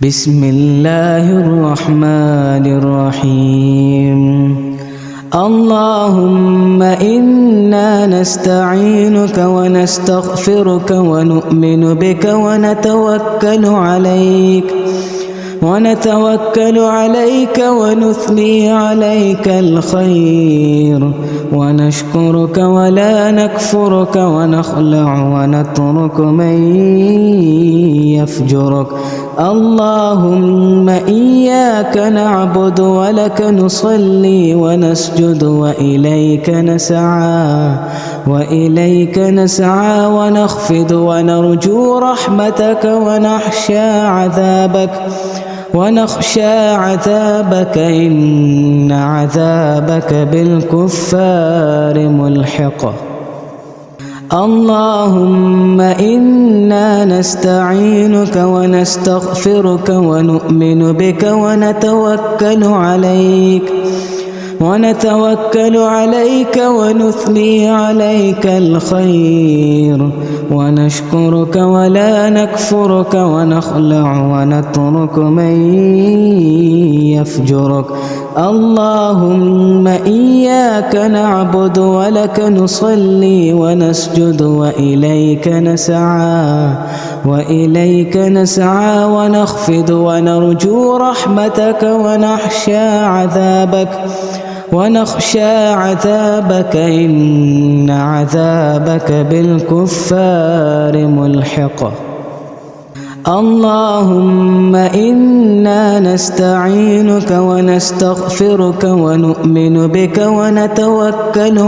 بسم الله الرحمن الرحيم. اللهم إنا نستعينك ونستغفرك ونؤمن بك ونتوكل عليك ونثني عليك الخير ونشكرك ولا نكفرك ونخلع ونترك من يفجرك. اللهم إياك نعبد ولك نصلي ونسجد وإليك نسعى ونخفض ونرجو رحمتك ونخشى عذابك إن عذابك بالكفار ملحق. اللهم إنا نستعينك ونستغفرك ونؤمن بك ونتوكل عليك ونثني عليك الخير ونشكرك ولا نكفرك ونخلع ونترك من يفجرك. اللهم إياك نعبد ولك نصلي ونسجد وإليك نسعى ونخفض ونرجو رحمتك ونخشى عذابك إن عذابك بالكفار ملحق. اللهم إنا نستعينك ونستغفرك ونؤمن بك ونتوكل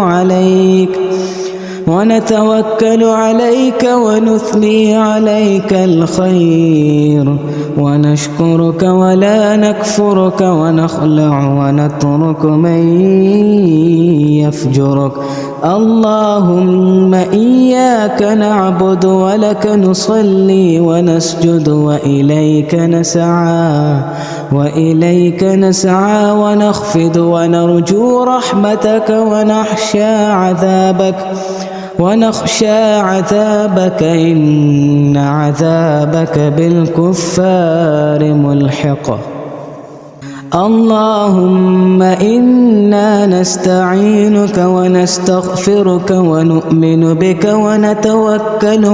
عليك ونثني عليك الخير ونشكرك ولا نكفرك ونخلع ونترك من يفجرك. اللهم إياك نعبد ولك نصلي ونسجد وإليك نسعى ونخفض ونرجو رحمتك ونخشى عذابك إن عذابك بالكفار ملحق. اللهم إنا نستعينك ونستغفرك ونؤمن بك ونتوكل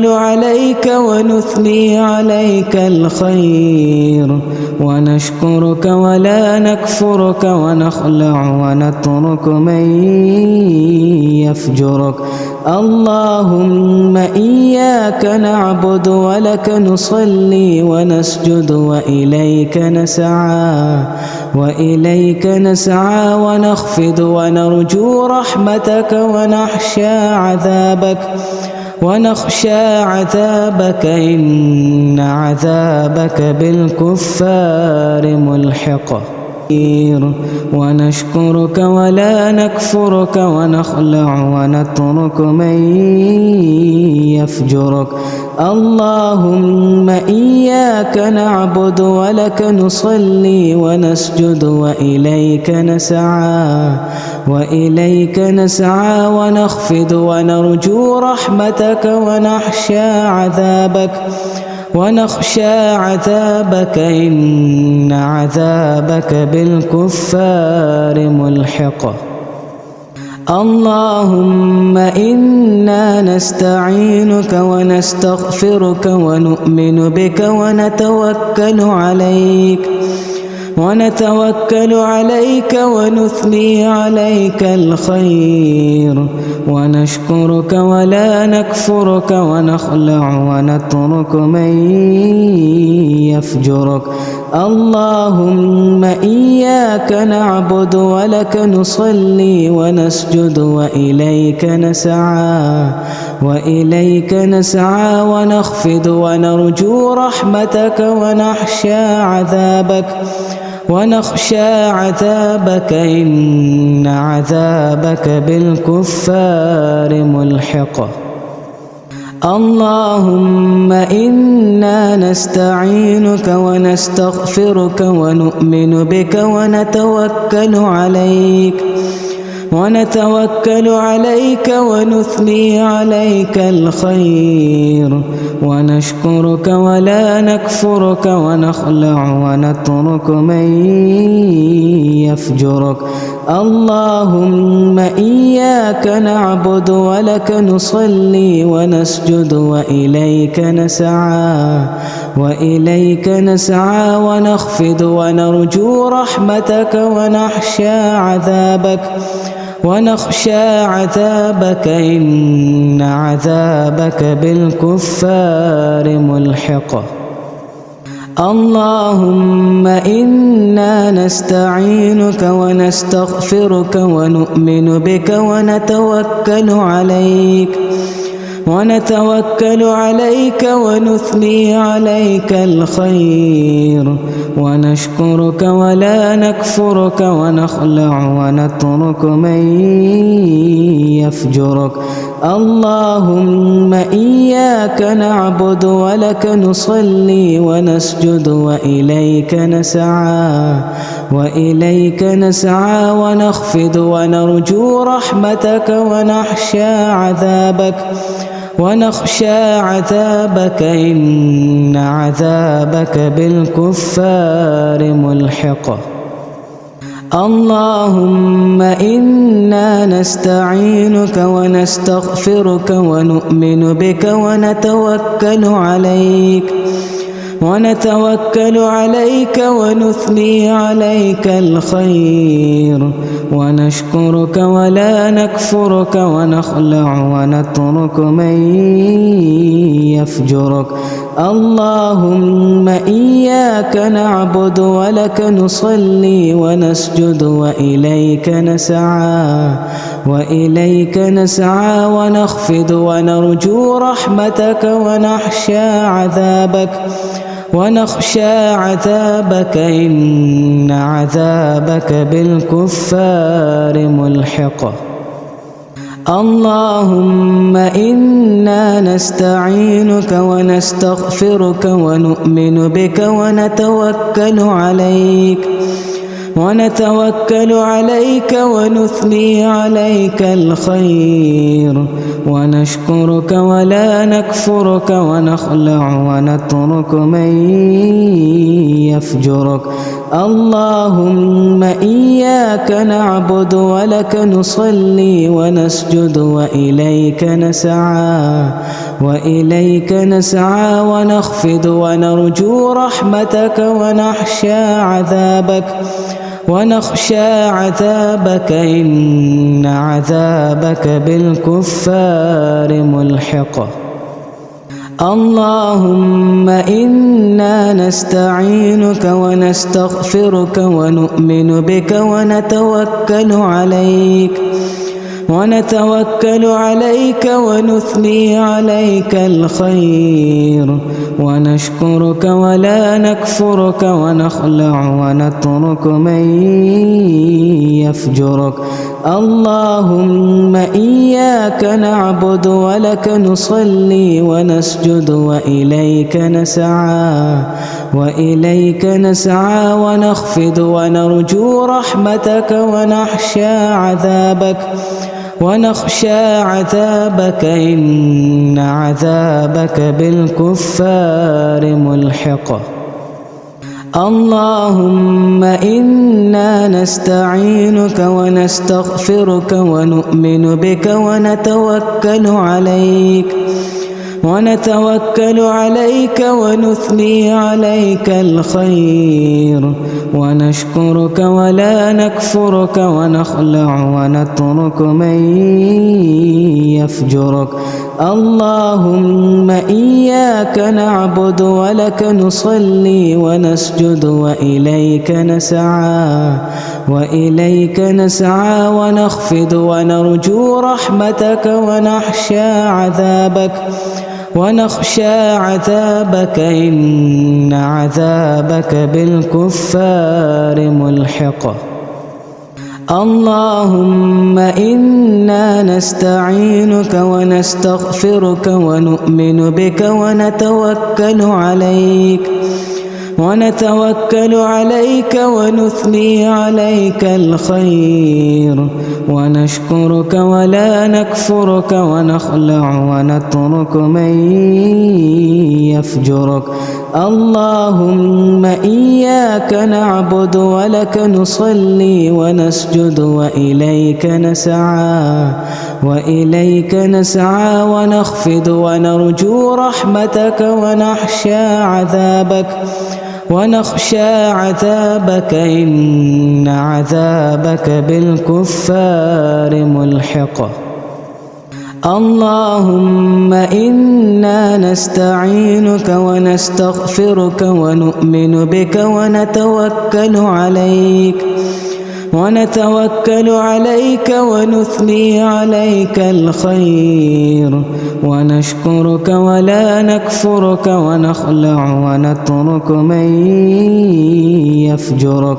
عليك ونثني عليك الخير ونشكرك ولا نكفرك ونخلع ونترك من يفجرك. اللهم إياك نعبد ولك نصلي ونسجد وإليك نسعى ونخفض ونرجو رحمتك ونخشى عذابك إن عذابك بالكفار ملحق. ونشكرك ولا نكفرك ونخلع ونترك من يفجرك. اللهم إياك نعبد ولك نصلي ونسجد وإليك نسعى ونخفض ونرجو رحمتك ونخشى عذابك إن عذابك بالكفار ملحق. اللهم إنا نستعينك ونستغفرك ونؤمن بك ونتوكل عليك ونثني عليك الخير ونشكرك ولا نكفرك ونخلع ونترك من يفجرك. اللهم إياك نعبد ولك نصلي ونسجد وإليك نسعى ونخفض ونرجو رحمتك ونخشى عذابك إن عذابك بالكفار ملحق. اللهم إنا نستعينك ونستغفرك ونؤمن بك ونتوكل ونتوكل عليك ونثني عليك الخير ونشكرك ولا نكفرك ونخلع ونترك من يفجرك. اللهم إياك نعبد ولك نصلي ونسجد وإليك نسعى ونخفض ونرجو رحمتك ونخشى عذابك إن عذابك بالكفار ملحق. اللهم إنا نستعينك ونستغفرك ونؤمن بك ونتوكل عليك ونثني عليك الخير ونشكرك ولا نكفرك ونخلع ونترك من يفجرك. اللهم إياك نعبد ولك نصلي ونسجد وإليك نسعى ونخفض ونرجو رحمتك ونخشى عذابك إن عذابك بالكفار ملحق. اللهم إنا نستعينك ونستغفرك ونؤمن بك ونتوكل عليك ونثني عليك الخير ونشكرك ولا نكفرك ونخلع ونترك من يفجرك. اللهم إياك نعبد ولك نصلي ونسجد وإليك نسعى ونخفض ونرجو رحمتك ونخشى عذابك إن عذابك بالكفار ملحق. اللهم إنا نستعينك ونستغفرك ونؤمن بك ونتوكل عليك ونثني عليك الخير ونشكرك ولا نكفرك ونخلع ونترك من يفجرك. اللهم إياك نعبد ولك نصلي ونسجد وإليك نسعى ونخفض ونرجو رحمتك ونخشى عذابك إن عذابك بالكفار ملحق. اللهم إنا نستعينك ونستغفرك ونؤمن بك ونتوكل عليك ونثني عليك الخير ونشكرك ولا نكفرك ونخلع ونترك من يفجرك. اللهم إياك نعبد ولك نصلي ونسجد وإليك نسعى ونخفض ونرجو رحمتك ونخشى عذابك إن عذابك بالكفار ملحق. اللهم إنا نستعينك ونستغفرك ونؤمن بك ونتوكل عليك ونثني عليك الخير ونشكرك ولا نكفرك ونخلع ونترك من يفجرك. اللهم إياك نعبد ولك نصلي ونسجد وإليك نسعى ونخفض ونرجو رحمتك ونخشى عذابك إن عذابك بالكفار ملحق. اللهم إنا نستعينك ونستغفرك ونؤمن بك ونتوكل عليك ونثني عليك الخير ونشكرك ولا نكفرك ونخلع ونترك من يفجرك. اللهم إياك نعبد ولك نصلي ونسجد وإليك نسعى ونخفض ونرجو رحمتك ونخشى عذابك إن عذابك بالكفار ملحق. اللهم إنا نستعينك ونستغفرك ونؤمن بك ونتوكل عليك ونثني عليك الخير ونشكرك ولا نكفرك ونخلع ونترك من يفجرك.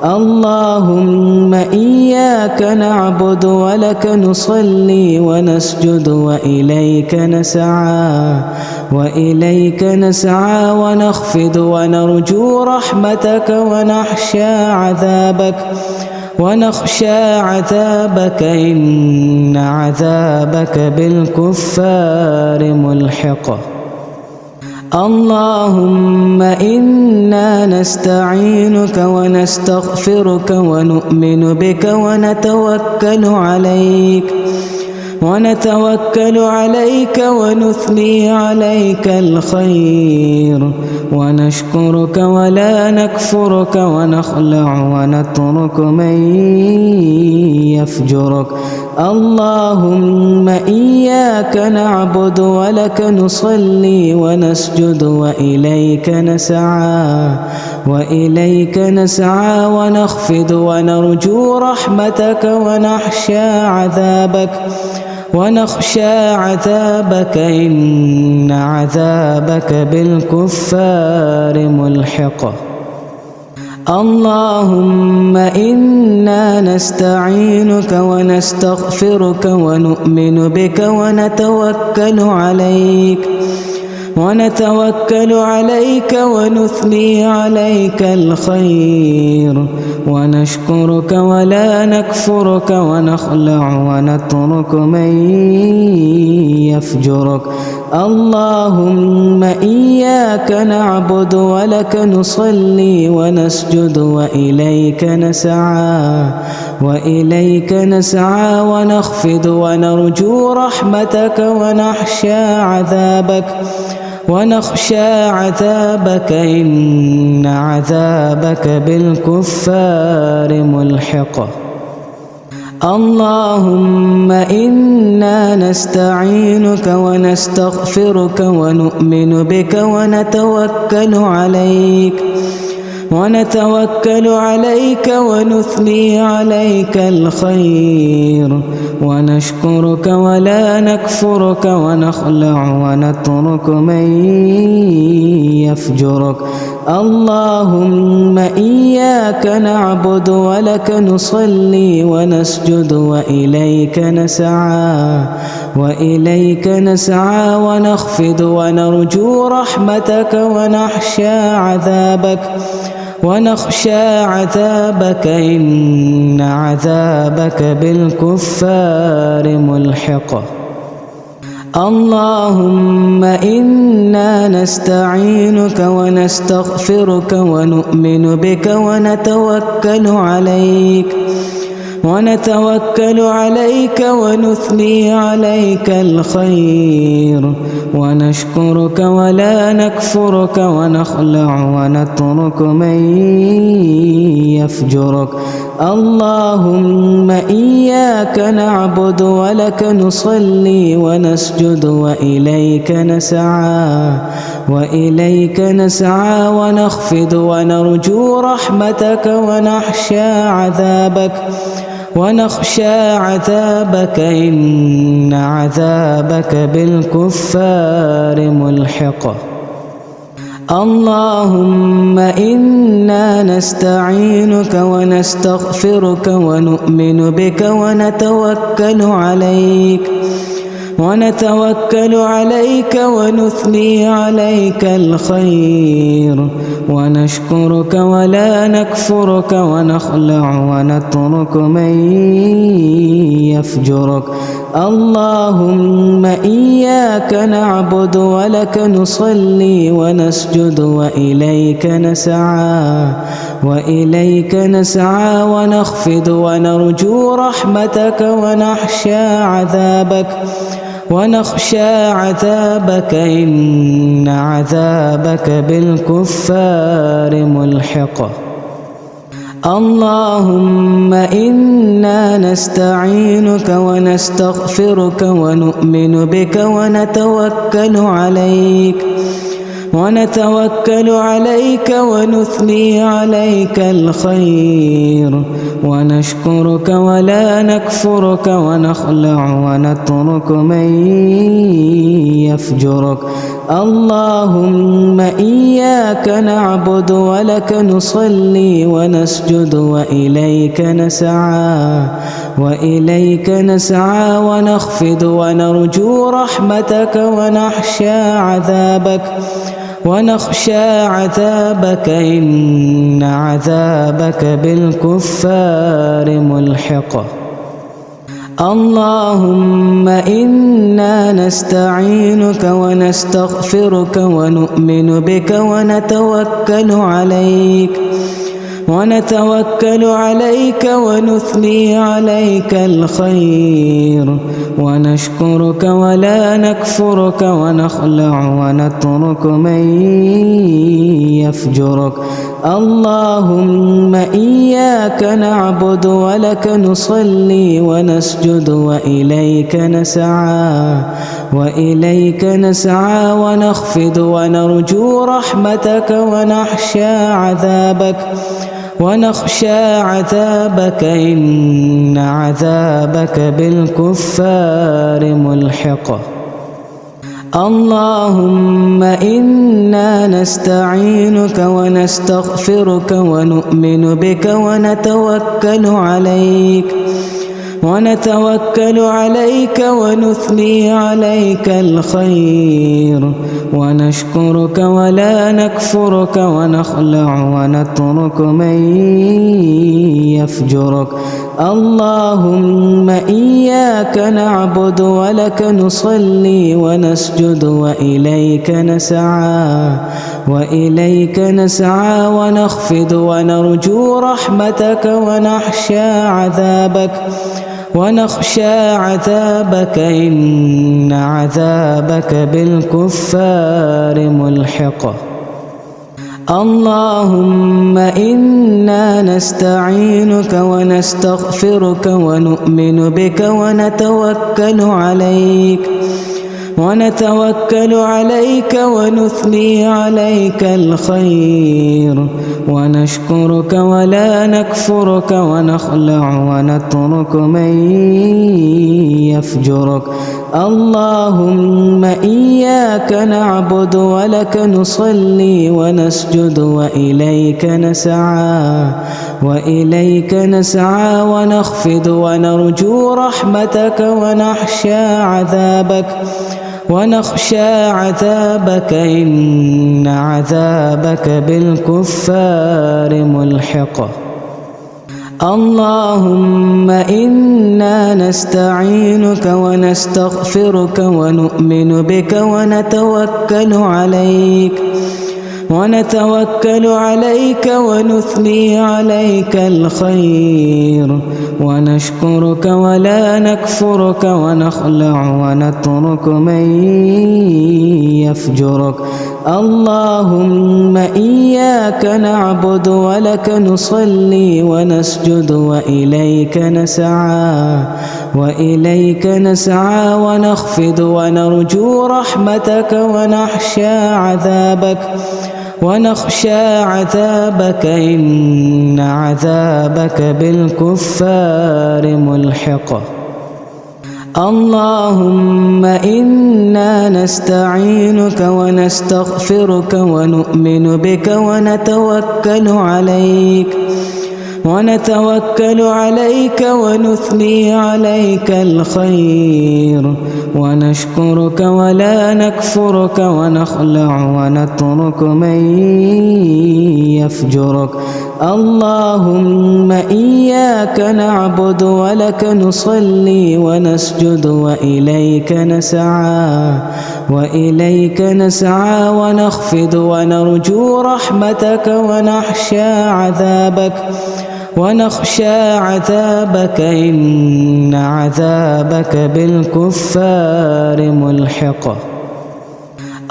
اللهم إياك نعبد ولك نصلي ونسجد وإليك نسعى ونخفض ونرجو رحمتك ونخشى عذابك إن عذابك بالكفار ملحق. اللهم إنا نستعينك ونستغفرك ونؤمن بك ونتوكل عليك ونثني عليك الخير ونشكرك ولا نكفرك ونخلع ونترك من يفجرك. اللهم إياك نعبد ولك نصلي ونسجد وإليك نسعى ونخفض ونرجو رحمتك ونخشى عذابك إن عذابك بالكفار ملحق. اللهم إنا نستعينك ونستغفرك ونؤمن بك ونتوكل عليك ونثني عليك الخير ونشكرك ولا نكفرك ونخلع ونترك من يفجرك. اللهم إياك نعبد ولك نصلي ونسجد وإليك نسعى ونخفض ونرجو رحمتك ونخشى عذابك إن عذابك بالكفار ملحق. اللهم إنا نستعينك ونستغفرك ونؤمن بك ونتوكل عليك ونثني عليك الخير ونشكرك ولا نكفرك ونخلع ونترك من يفجرك. اللهم إياك نعبد ولك نصلي ونسجد وإليك نسعى ونخفض ونرجو رحمتك ونخشى عذابك إن عذابك بالكفار ملحق. اللهم إنا نستعينك ونستغفرك ونؤمن بك ونتوكل عليك ونثني عليك الخير ونشكرك ولا نكفرك ونخلع ونترك من يفجرك. اللهم إياك نعبد ولك نصلي ونسجد وإليك نسعى ونخفض ونرجو رحمتك ونخشى عذابك إن عذابك بالكفار ملحق. اللهم إنا نستعينك ونستغفرك ونؤمن بك ونتوكل عليك ونثني عليك الخير ونشكرك ولا نكفرك ونخلع ونترك من يفجرك. اللهم إياك نعبد ولك نصلي ونسجد وإليك نسعى ونخفض ونرجو رحمتك ونخشى عذابك إن عذابك بالكفار ملحق. اللهم إنا نستعينك ونستغفرك ونؤمن بك ونتوكل عليك ونثني عليك الخير ونشكرك ولا نكفرك ونخلع ونترك من يفجرك. اللهم إياك نعبد ولك نصلي ونسجد وإليك نسعى ونخفض ونرجو رحمتك ونخشى عذابك إن عذابك بالكفار ملحق. اللهم إنا نستعينك ونستغفرك ونؤمن بك ونتوكل عليك ونثني عليك الخير ونشكرك ولا نكفرك ونخلع ونترك من يفجرك. اللهم إياك نعبد ولك نصلي ونسجد وإليك نسعى ونخفض ونرجو رحمتك ونخشى عذابك إن عذابك بالكفار ملحق. اللهم إنا نستعينك ونستغفرك ونؤمن بك ونتوكل عليك ونثني عليك الخير ونشكرك ولا نكفرك ونخلع ونترك من يفجرك. اللهم إياك نعبد ولك نصلي ونسجد وإليك نسعى ونخفض ونرجو رحمتك ونخشى عذابك إن عذابك بالكفار ملحق. اللهم إنا نستعينك ونستغفرك ونؤمن بك ونتوكل عليك ونثني عليك الخير ونشكرك ولا نكفرك ونخلع ونترك من يفجرك. اللهم إياك نعبد ولك نصلي ونسجد وإليك نسعى ونخفض ونرجو رحمتك ونخشى عذابك إن عذابك بالكفار ملحق. اللهم إنا نستعينك ونستغفرك ونؤمن بك ونتوكل عليك ونثني عليك الخير ونشكرك ولا نكفرك ونخلع ونترك من يفجرك. اللهم إياك نعبد ولك نصلي ونسجد وإليك نسعى ونخفض ونرجو رحمتك ونخشى عذابك إن عذابك بالكفار ملحق. اللهم إنا نستعينك ونستغفرك ونؤمن بك ونتوكل ونتوكل عليك ونثني عليك الخير ونشكرك ولا نكفرك ونخلع ونترك من يفجرك. اللهم إياك نعبد ولك نصلي ونسجد وإليك نسعى ونخفض ونرجو رحمتك ونخشى عذابك إن عذابك بالكفار ملحق.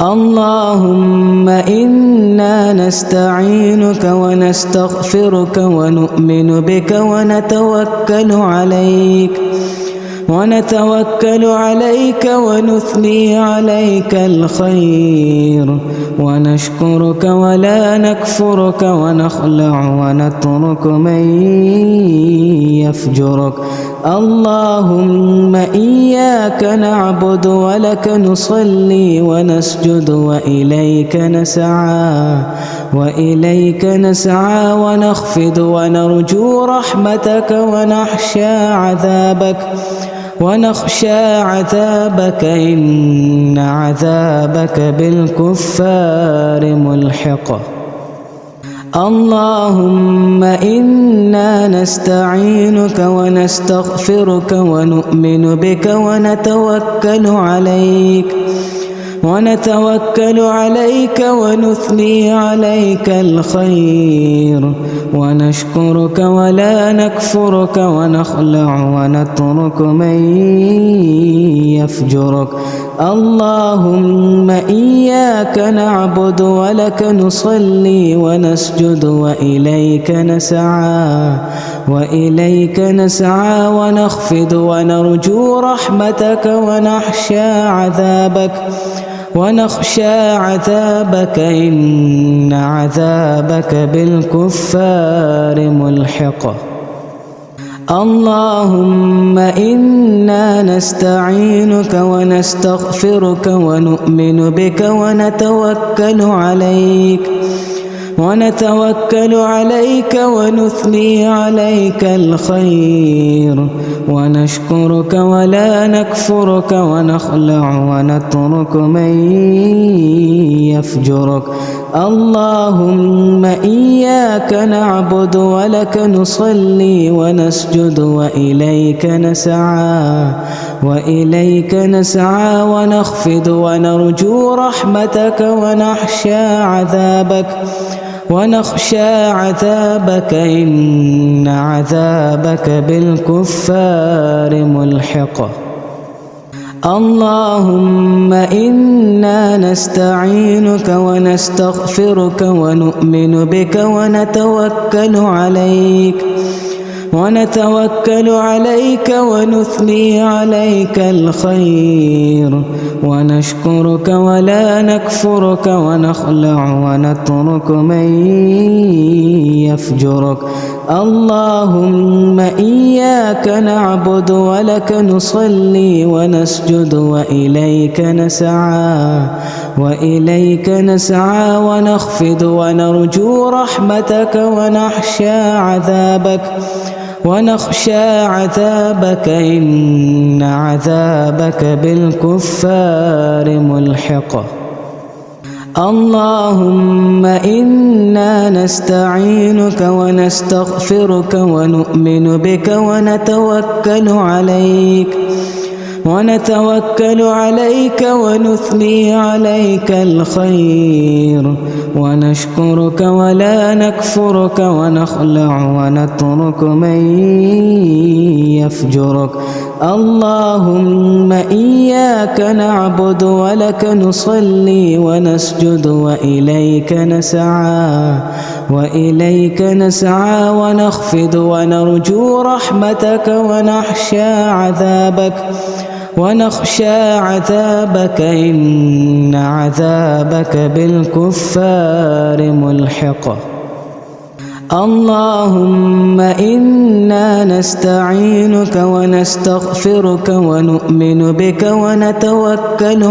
اللهم إنا نستعينك ونستغفرك ونؤمن بك ونتوكل عليك ونثني عليك الخير ونشكرك ولا نكفرك ونخلع ونترك من يفجرك. اللهم إياك نعبد ولك نصلي ونسجد وإليك نسعى ونخفض ونرجو رحمتك ونخشى عذابك إن عذابك بالكفار ملحق. اللهم إنا نستعينك ونستغفرك ونؤمن بك ونتوكل عليك ونثني عليك الخير ونشكرك ولا نكفرك ونخلع ونترك من يفجرك. اللهم إياك نعبد ولك نصلي ونسجد وإليك نسعى ونخفض ونرجو رحمتك ونخشى عذابك إن عذابك بالكفار ملحق. اللهم إنا نستعينك ونستغفرك ونؤمن بك ونتوكل عليك ونثني عليك الخير ونشكرك ولا نكفرك ونخلع ونترك من يفجرك. اللهم إياك نعبد ولك نصلي ونسجد وإليك نسعى ونخفض ونرجو رحمتك ونخشى عذابك إن عذابك بالكفار ملحق. اللهم إنا نستعينك ونستغفرك ونؤمن بك ونتوكل عليك ونثني عليك الخير ونشكرك ولا نكفرك ونخلع ونترك من يفجرك. اللهم إياك نعبد ولك نصلي ونسجد وإليك نسعى ونخفض ونرجو رحمتك ونخشى عذابك إن عذابك بالكفار ملحق. اللهم إنا نستعينك ونستغفرك ونؤمن بك ونتوكل عليك ونثني عليك الخير ونشكرك ولا نكفرك ونخلع ونترك من يفجرك. اللهم إياك نعبد ولك نصلي ونسجد وإليك نسعى ونخفض ونرجو رحمتك ونخشى عذابك إن عذابك بالكفار ملحق. اللهم إنا نستعينك ونستغفرك ونؤمن بك ونتوكل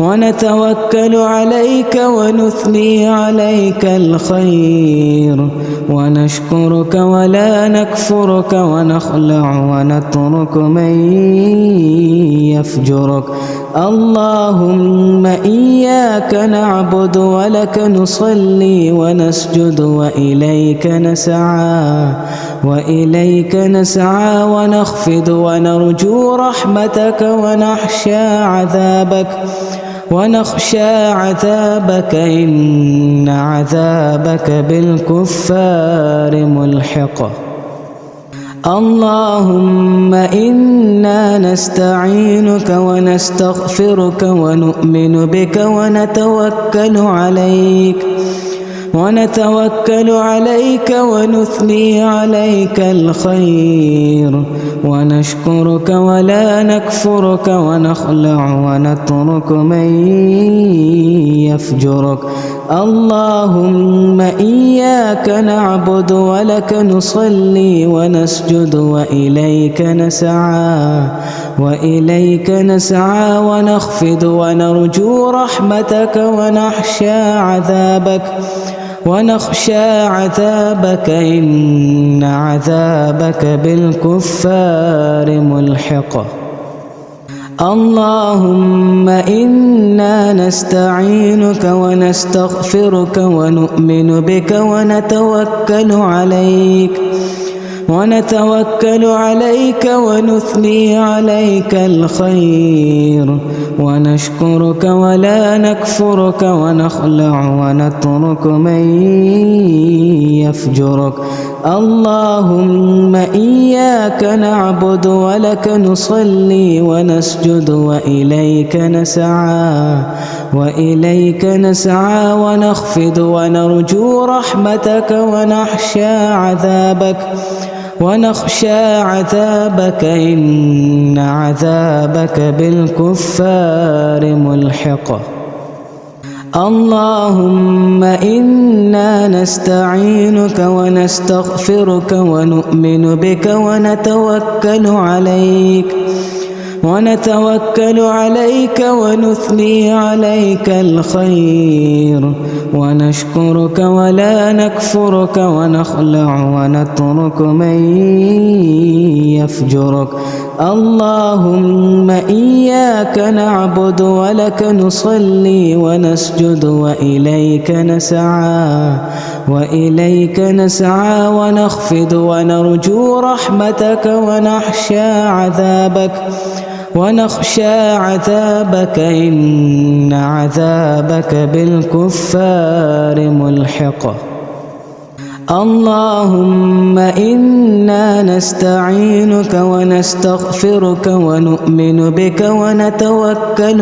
ونتوكل عليك ونثني عليك الخير ونشكرك ولا نكفرك ونخلع ونترك من يفجرك. اللهم إياك نعبد ولك نصلي ونسجد وإليك نسعى ونخفض ونرجو رحمتك ونخشى عذابك إن عذابك بالكفار ملحق. اللهم إنا نستعينك ونستغفرك ونؤمن بك ونتوكل عليك ونثني عليك الخير ونشكرك ولا نكفرك ونخلع ونترك من يفجرك. اللهم إياك نعبد ولك نصلي ونسجد وإليك نسعى ونخفض ونرجو رحمتك ونخشى عذابك إن عذابك بالكفار ملحق. اللهم إنا نستعينك ونستغفرك ونؤمن بك ونتوكل عليك ونثني عليك الخير ونشكرك ولا نكفرك ونخلع ونترك من يفجرك. اللهم إياك نعبد ولك نصلي ونسجد وإليك نسعى ونخفض ونرجو رحمتك ونخشى عذابك إن عذابك بالكفار ملحق. اللهم إنا نستعينك ونستغفرك ونؤمن بك ونتوكل عليك ونثني عليك الخير ونشكرك ولا نكفرك ونخلع ونترك من يفجرك. اللهم إياك نعبد ولك نصلي ونسجد وإليك نسعى ونخفض ونرجو رحمتك ونخشى عذابك إن عذابك بالكفار ملحق. اللهم إنا نستعينك ونستغفرك ونؤمن بك ونتوكل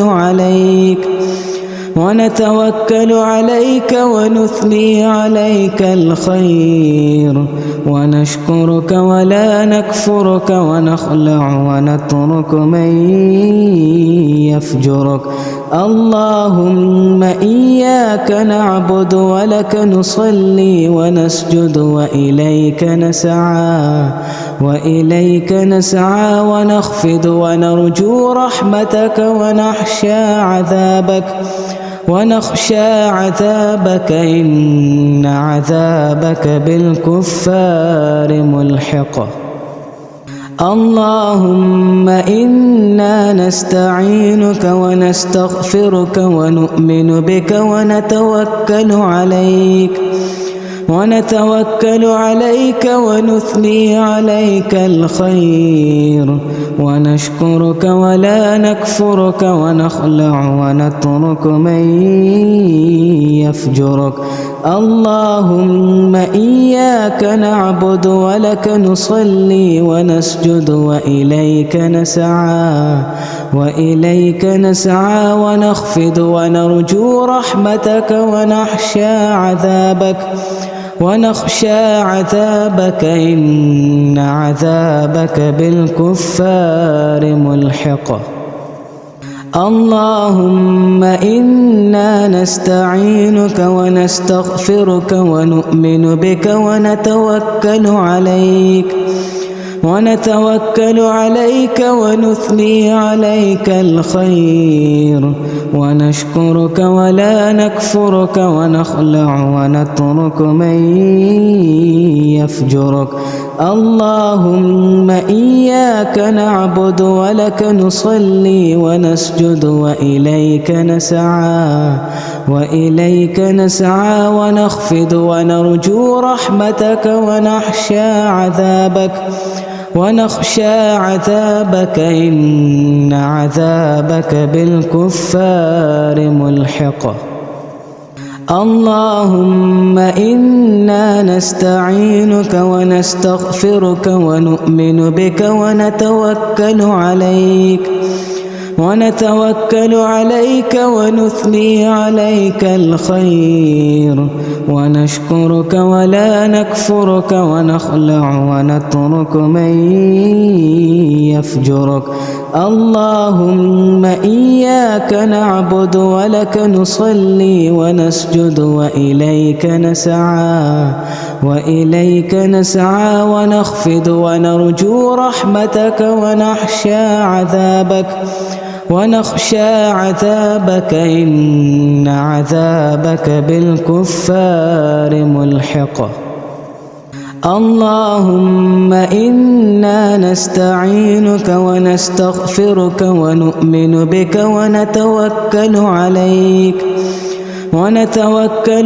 عليك ونثني عليك الخير ونشكرك ولا نكفرك ونخلع ونترك من يفجرك. اللهم إياك نعبد ولك نصلي ونسجد وإليك نسعى ونخفض ونرجو رحمتك ونخشى عذابك إن عذابك بالكفار ملحق. اللهم إنا نستعينك ونستغفرك ونؤمن بك ونتوكل عليك ونثني عليك الخير ونشكرك ولا نكفرك ونخلع ونترك من يفجرك. اللهم إياك نعبد ولك نصلي ونسجد وإليك نسعى ونخفض ونرجو رحمتك ونخشى عذابك إن عذابك بالكفار ملحق. اللهم إنا نستعينك ونستغفرك ونؤمن بك ونتوكل ونتوكل عليك ونثني عليك الخير ونشكرك ولا نكفرك ونخلع ونترك من يفجرك. اللهم إياك نعبد ولك نصلي ونسجد وإليك نسعى ونخفض ونرجو رحمتك ونخشى عذابك إن عذابك بالكفار ملحق. اللهم إنا نستعينك ونستغفرك ونؤمن بك ونتوكل عليك ونثني عليك الخير ونشكرك ولا نكفرك ونخلع ونترك من يفجرك. اللهم إياك نعبد ولك نصلي ونسجد وإليك نسعى ونخفض ونرجو رحمتك ونخشى عذابك إن عذابك بالكفار ملحق. اللهم إنا نستعينك ونستغفرك ونؤمن بك ونتوكل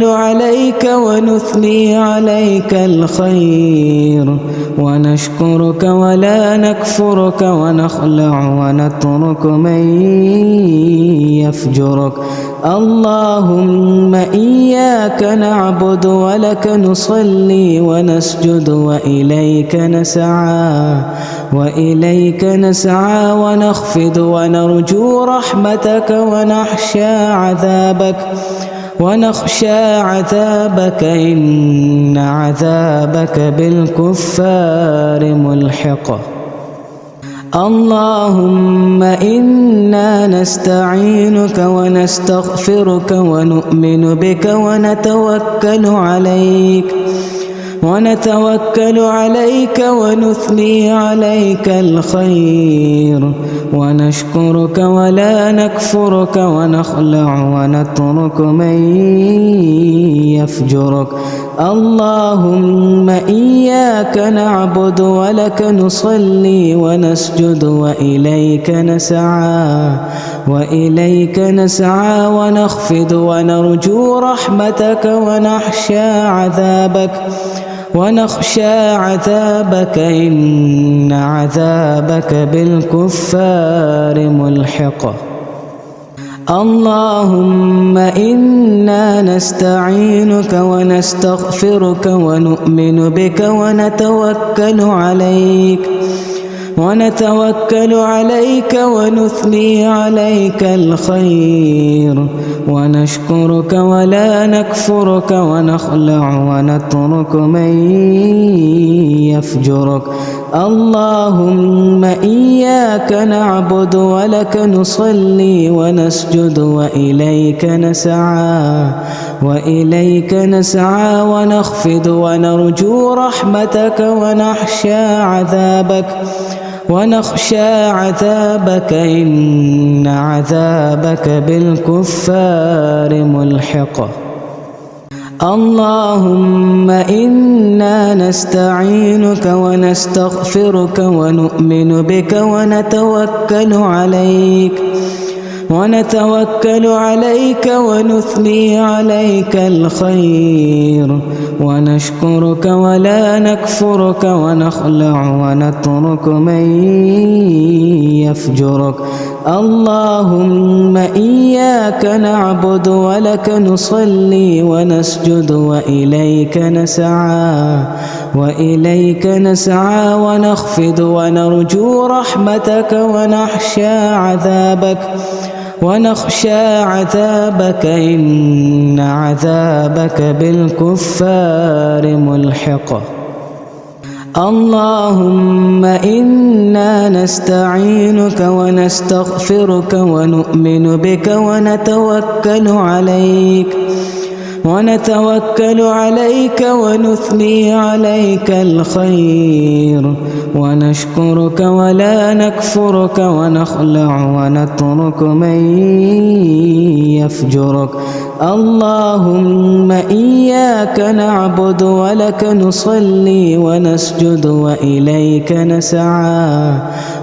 عليك ونثني عليك الخير ونشكرك ولا نكفرك ونخلع ونترك من يفجرك. اللهم إياك نعبد ولك نصلي ونسجد وإليك نسعى ونخفض ونرجو رحمتك ونخشى عذابك إن عذابك بالكفار ملحق. اللهم إنا نستعينك ونستغفرك ونؤمن بك ونتوكل عليك ونثني عليك الخير ونشكرك ولا نكفرك ونخلع ونترك من يفجرك. اللهم إياك نعبد ولك نصلي ونسجد وإليك نسعى ونخفض ونرجو رحمتك ونخشى عذابك إن عذابك بالكفار ملحق. اللهم إنا نستعينك ونستغفرك ونؤمن بك ونتوكل عليك ونثني عليك الخير ونشكرك ولا نكفرك ونخلع ونترك من يفجرك. اللهم إياك نعبد ولك نصلي ونسجد وإليك نسعى ونخفض ونرجو رحمتك ونخشى عذابك إن عذابك بالكفار ملحق. اللهم إنا نستعينك ونستغفرك ونؤمن بك ونتوكل عليك ونثني عليك الخير ونشكرك ولا نكفرك ونخلع ونترك من يفجرك. اللهم إياك نعبد ولك نصلي ونسجد وإليك نسعى ونخفض ونرجو رحمتك ونخشى عذابك إن عذابك بالكفار ملحق. اللهم إنا نستعينك ونستغفرك ونؤمن بك ونتوكل ونتوكل عليك ونثني عليك الخير ونشكرك ولا نكفرك ونخلع ونترك من يفجرك. اللهم إياك نعبد ولك نصلي ونسجد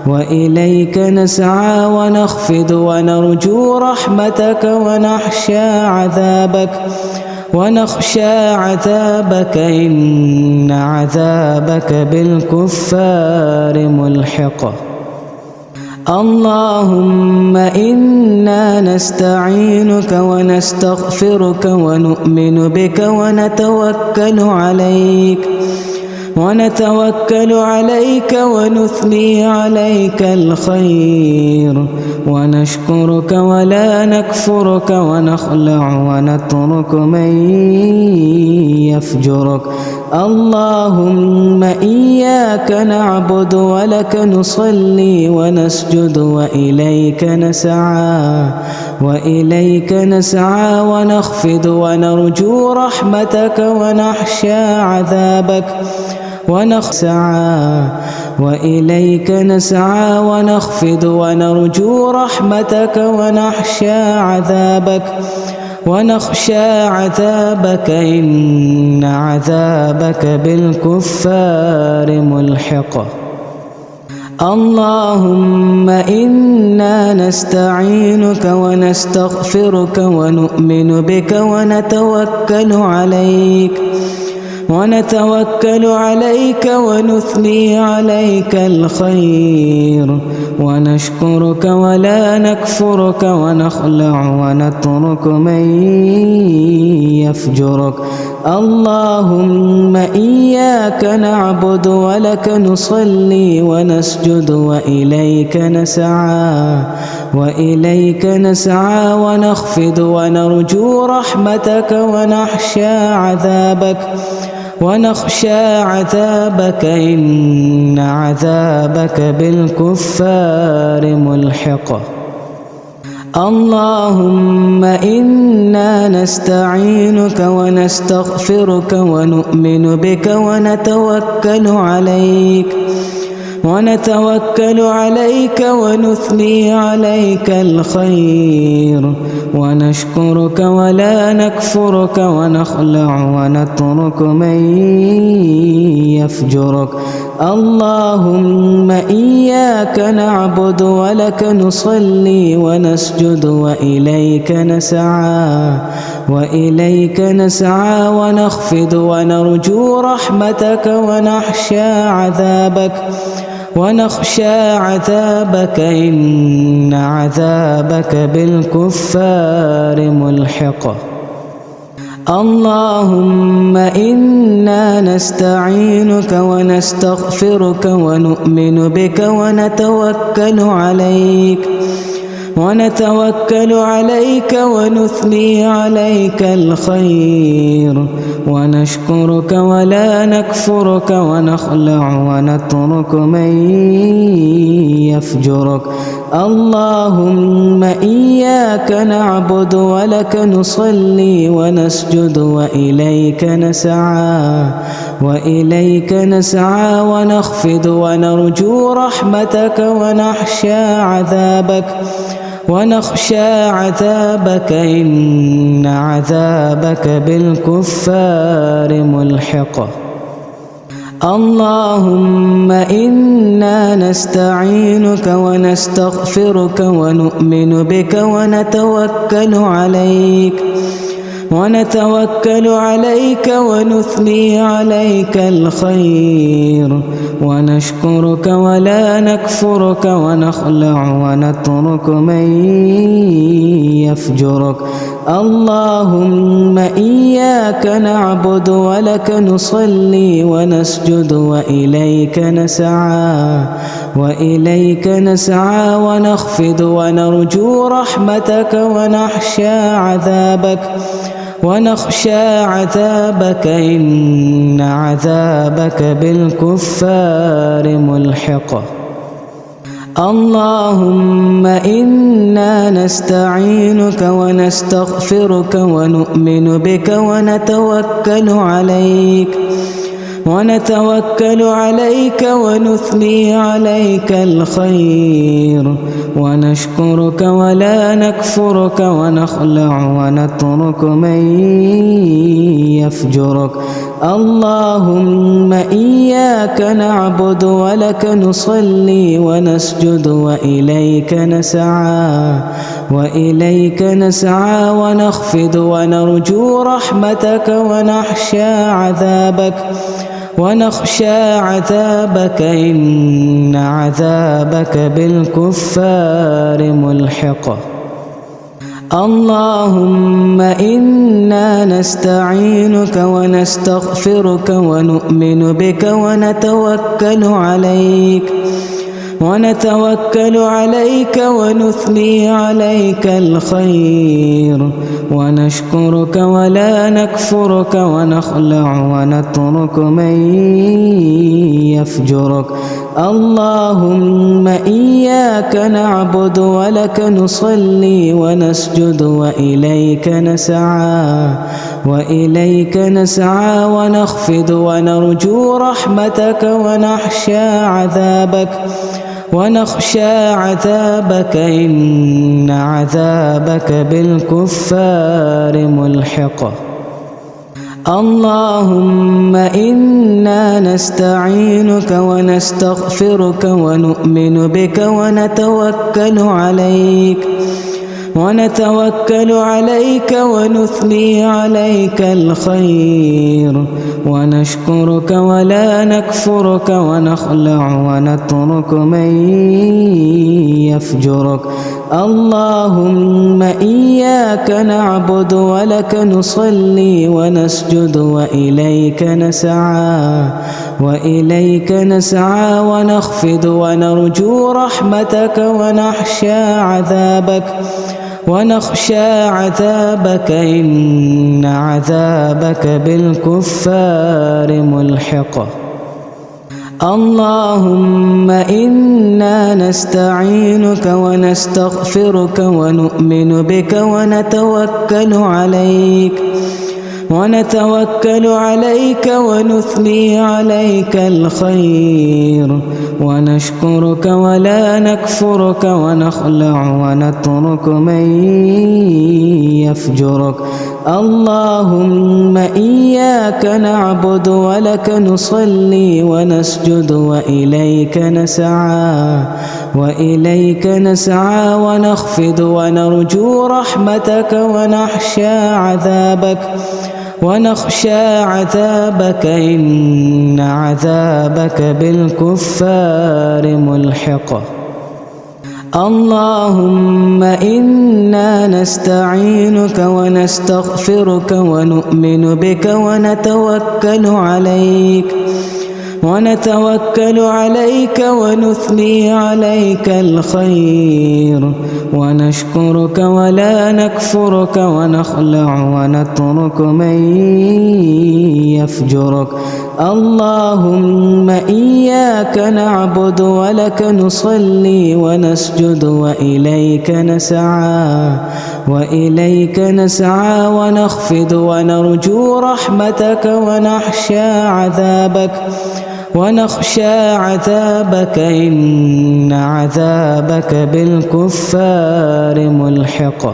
وإليك نسعى ونخفض ونرجو رحمتك ونخشى عذابك إن عذابك بالكفار ملحق. اللهم إنا نستعينك ونستغفرك ونؤمن بك ونتوكل عليك ونثني عليك الخير ونشكرك ولا نكفرك ونخلع ونترك من يفجرك. اللهم إياك نعبد ولك نصلي ونسجد وإليك نسعى ونخفض ونرجو رحمتك وإليك نسعى ونخفض ونرجو رحمتك ونخشى عذابك إن عذابك بالكفار ملحق. اللهم إنا نستعينك ونستغفرك ونؤمن بك ونتوكل عليك ونثني عليك الخير ونشكرك ولا نكفرك ونخلع ونترك من يفجرك. اللهم إياك نعبد ولك نصلي ونسجد وإليك نسعى ونخفض ونرجو رحمتك ونخشى عذابك إن عذابك بالكفار ملحق. اللهم إنا نستعينك ونستغفرك ونؤمن بك ونتوكل عليك ونثني عليك الخير ونشكرك ولا نكفرك ونخلع ونترك من يفجرك. اللهم إياك نعبد ولك نصلي ونسجد وإليك نسعى ونخفض ونرجو رحمتك ونخشى عذابك إن عذابك بالكفار ملحق. اللهم إنا نستعينك ونستغفرك ونؤمن بك ونتوكل عليك ونثني عليك الخير ونشكرك ولا نكفرك ونخلع ونترك من يفجرك. اللهم إياك نعبد ولك نصلي ونسجد وإليك نسعى ونخفض ونرجو رحمتك ونخشى عذابك إن عذابك بالكفار ملحق. اللهم إنا نستعينك ونستغفرك ونؤمن بك ونتوكل عليك ونثني عليك الخير ونشكرك ولا نكفرك ونخلع ونترك من يفجرك. اللهم إياك نعبد ولك نصلي ونسجد وإليك نسعى ونخفض ونرجو رحمتك ونخشى عذابك إن عذابك بالكفار ملحق. اللهم إنا نستعينك ونستغفرك ونؤمن بك ونتوكل عليك ونثني عليك الخير ونشكرك ولا نكفرك ونخلع ونترك من يفجرك. اللهم إياك نعبد ولك نصلي ونسجد وإليك نسعى ونخفض ونرجو رحمتك ونخشى عذابك إن عذابك بالكفار ملحق. اللهم إنا نستعينك ونستغفرك ونؤمن بك ونتوكل عليك ونثني عليك الخير ونشكرك ولا نكفرك ونخلع ونترك من يفجرك. اللهم إياك نعبد ولك نصلي ونسجد وإليك نسعى ونخفض ونرجو رحمتك ونخشى عذابك إن عذابك بالكفار ملحق. اللهم إنا نستعينك ونستغفرك ونؤمن بك ونتوكل عليك ونثني عليك الخير ونشكرك ولا نكفرك ونخلع ونترك من يفجرك. اللهم إياك نعبد ولك نصلي ونسجد وإليك نسعى ونخفض ونرجو رحمتك ونخشى عذابك إن عذابك بالكفار ملحق. اللهم إنا نستعينك ونستغفرك ونؤمن بك ونتوكل عليك ونثني عليك الخير ونشكرك ولا نكفرك ونخلع ونترك من يفجرك. اللهم إياك نعبد ولك نصلي ونسجد وإليك نسعى ونخفض ونرجو رحمتك ونخشى عذابك إن عذابك بالكفار ملحق. اللهم إنا نستعينك ونستغفرك ونؤمن بك ونتوكل عليك ونثني عليك الخير ونشكرك ولا نكفرك ونخلع ونترك من يفجرك. اللهم إياك نعبد ولك نصلي ونسجد وإليك نسعى ونخفض ونرجو رحمتك ونخشى عذابك إن عذابك بالكفار ملحق.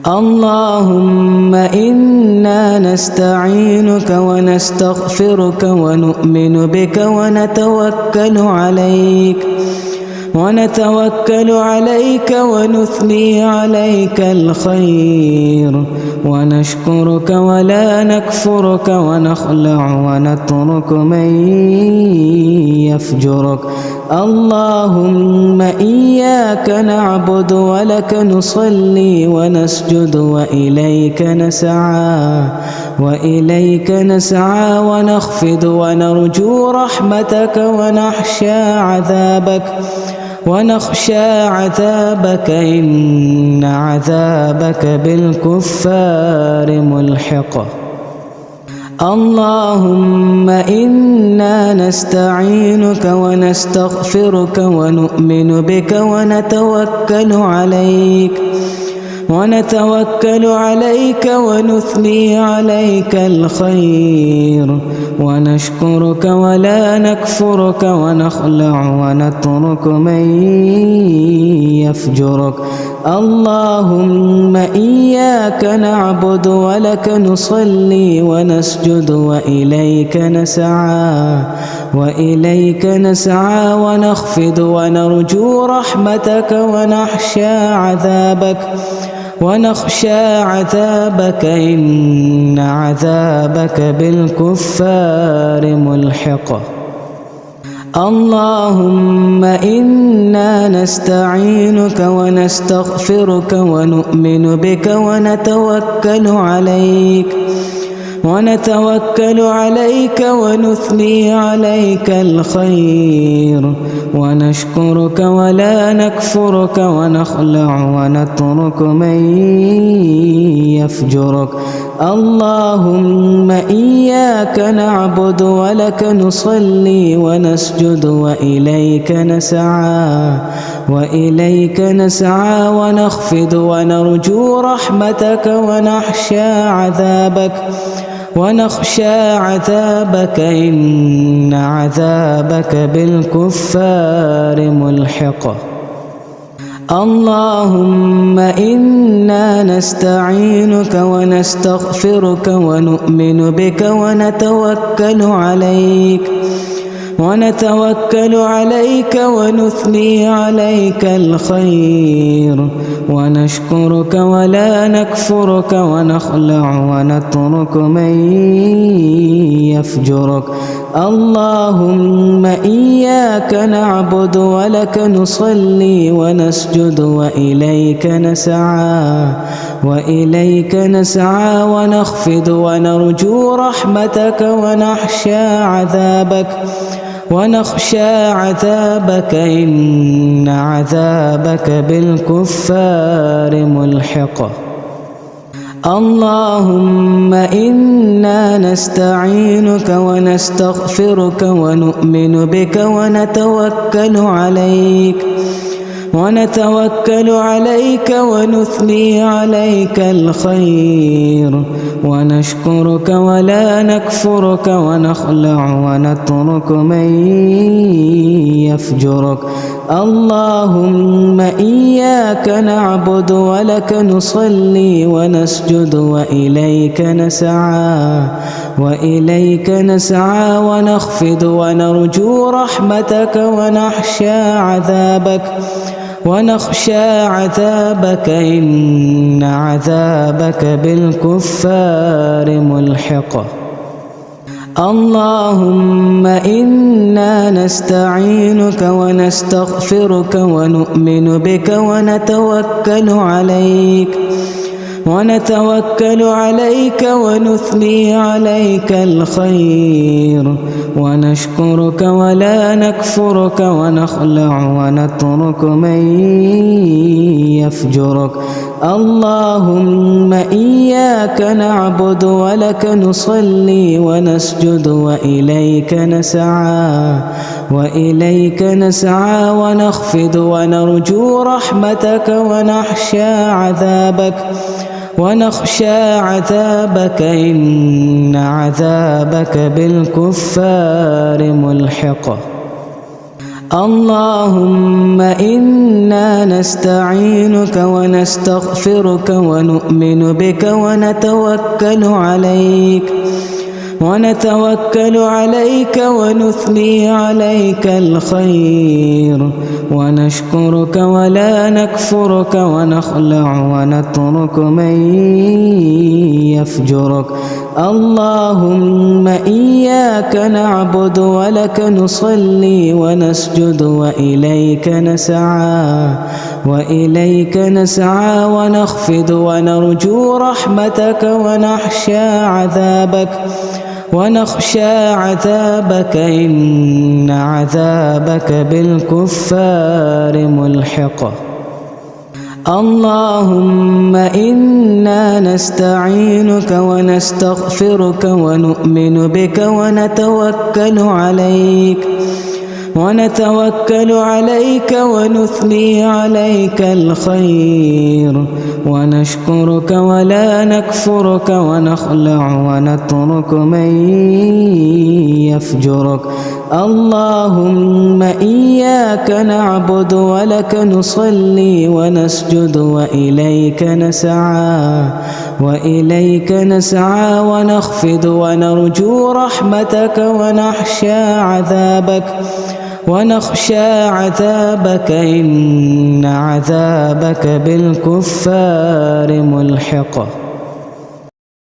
اللهم إنا نستعينك ونستغفرك ونؤمن بك ونتوكل عليك ونثني عليك الخير ونشكرك ولا نكفرك ونخلع ونترك من يفجرك. اللهم إياك نعبد ولك نصلي ونسجد وإليك نسعى ونخفض ونرجو رحمتك ونخشى عذابك إن عذابك بالكفار ملحق. اللهم إنا نستعينك ونستغفرك ونؤمن بك ونتوكل عليك ونثني عليك الخير ونشكرك ولا نكفرك ونخلع ونترك من يفجرك. اللهم إياك نعبد ولك نصلي ونسجد وإليك نسعى ونخفض ونرجو رحمتك ونخشى عذابك إن عذابك بالكفار ملحق. اللهم إنا نستعينك ونستغفرك ونؤمن بك ونتوكل عليك ونثني عليك الخير ونشكرك ولا نكفرك ونخلع ونترك من يفجرك. اللهم إياك نعبد ولك نصلي ونسجد وإليك نسعى ونخفض ونرجو رحمتك ونخشى عذابك إن عذابك بالكفار ملحق. اللهم إنا نستعينك ونستغفرك ونؤمن بك ونتوكل عليك ونثني عليك الخير ونشكرك ولا نكفرك ونخلع ونترك من يفجرك. اللهم إياك نعبد ولك نصلي ونسجد وإليك نسعى ونخفض ونرجو رحمتك ونخشى عذابك إن عذابك بالكفار ملحق. اللهم إنا نستعينك ونستغفرك ونؤمن بك ونتوكل عليك ونثني عليك الخير ونشكرك ولا نكفرك ونخلع ونترك من يفجرك. اللهم إياك نعبد ولك نصلي ونسجد وإليك نسعى ونخفض ونرجو رحمتك ونخشى عذابك إن عذابك بالكفار ملحق. اللهم إنا نستعينك ونستغفرك ونؤمن بك ونتوكل عليك ونثني عليك الخير ونشكرك ولا نكفرك ونخلع ونترك من يفجرك. اللهم إياك نعبد ولك نصلي ونسجد وإليك نسعى ونخفض ونرجو رحمتك ونخشى عذابك إن عذابك بالكفار ملحق. اللهم إنا نستعينك ونستغفرك ونؤمن بك ونتوكل عليك ونثني عليك الخير ونشكرك ولا نكفرك ونخلع ونترك من يفجرك. اللهم إياك نعبد ولك نصلي ونسجد وإليك نسعى ونخفض ونرجو رحمتك ونخشى عذابك إن عذابك بالكفار ملحق. اللهم إنا نستعينك ونستغفرك ونؤمن بك ونتوكل عليك ونثني عليك الخير ونشكرك ولا نكفرك ونخلع ونترك من يفجرك. اللهم إياك نعبد ولك نصلي ونسجد وإليك نسعى ونخفض ونرجو رحمتك ونخشى عذابك إن عذابك بالكفار ملحق.